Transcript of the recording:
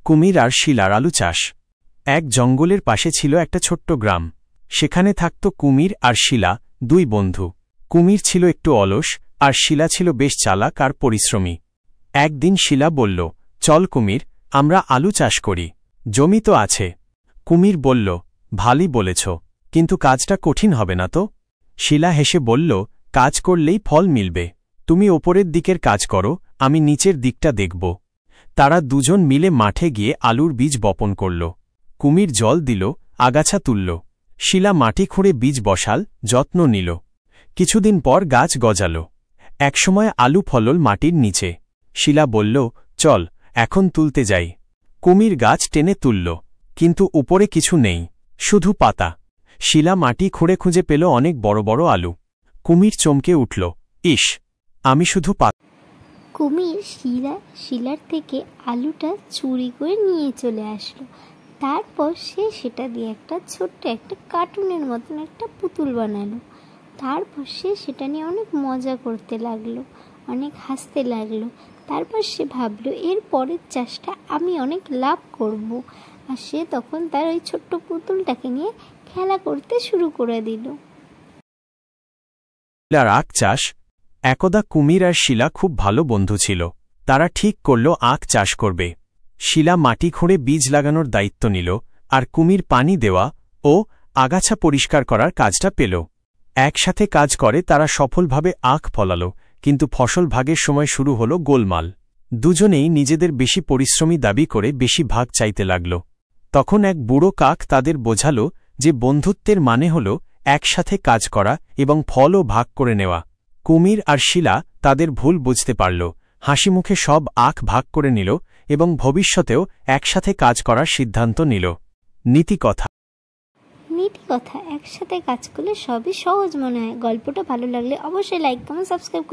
কুমির আর শিলার আলু চাষ। এক জঙ্গলের পাশে ছিল একটা ছোট্ট গ্রাম। সেখানে থাকত কুমির আর শিলা, দুই বন্ধু। কুমির ছিল একটু অলস আর শিলা ছিল বেশ চালাক আর পরিশ্রমী। একদিন শিলা বলল, চল কুমির, আমরা আলু চাষ করি, জমি তো আছে। কুমির বলল, ভালই বলেছ, কিন্তু কাজটা কঠিন হবে না তো? শিলা হেসে বলল, কাজ করলেই ফল মিলবে। তুমি ওপরের দিকের কাজ করো, আমি নিচের দিকটা দেখব। তারা দুজন মিলে মাঠে গিয়ে আলুর বীজ বপন করল। কুমির জল দিল, আগাছা তুলল। শিলা মাটি খুঁড়ে বীজ বসাল, যত্ন নিল। কিছুদিন পর গাছ গজাল। একসময় আলু ফলল মাটির নিচে। শিলা বলল, চল, এখন তুলতে যাই। কুমির গাছ টেনে তুলল, কিন্তু উপরে কিছু নেই, শুধু পাতা। শিলা মাটি খুঁড়ে খুঁজে পেল অনেক বড় বড় আলু। কুমির চমকে উঠল, ইস, আমি শুধু পাতা। কুমির শিলার থেকে আলুটা চুরি করে নিয়ে চলে আসলো। তারপর সে সেটা দিয়ে ছোট্ট একটা কার্টুনের মতন একটা পুতুল বানালো। তারপর সে সেটা নিয়ে অনেক মজা করতে লাগলো, অনেক হাসতে লাগলো। তারপর সে ভাবলো এর পরের চাষটা আমি অনেক লাভ করব। আর সে তখন তার ওই ছোট্ট পুতুলটাকে নিয়ে খেলা করতে শুরু করে দিল। শিলার আখ চাষ। একদা কুমির আর শিলা খুব ভালো বন্ধু ছিল। তারা ঠিক করল আখ চাষ করবে। শিলা মাটি খুঁড়ে বীজ লাগানোর দায়িত্ব নিল, আর কুমির পানি দেওয়া ও আগাছা পরিষ্কার করার কাজটা পেল। একসাথে কাজ করে তারা সফলভাবে আখ ফলাল, কিন্তু ফসল ভাগের সময় শুরু হল গোলমাল। দুজনেই নিজেদের বেশি পরিশ্রমী দাবি করে বেশি ভাগ চাইতে লাগল। তখন এক বুড়ো কাক তাদের বোঝাল যে বন্ধুত্বের মানে হল একসাথে কাজ করা এবং ফলও ভাগ করে নেওয়া। কুমির আর শিলা তাদের ভুল বুঝতে পারল, হাসিমুখে সব আখ ভাগ করে নিল এবং ভবিষ্যতেও একসাথে কাজ করার সিদ্ধান্ত নিল। নীতিকথা, একসাথে কাজ করলে সবই সহজ মনে হয়। গল্পটা ভালো লাগলে অবশ্যই লাইক, কমেন্ট, সাবস্ক্রাইব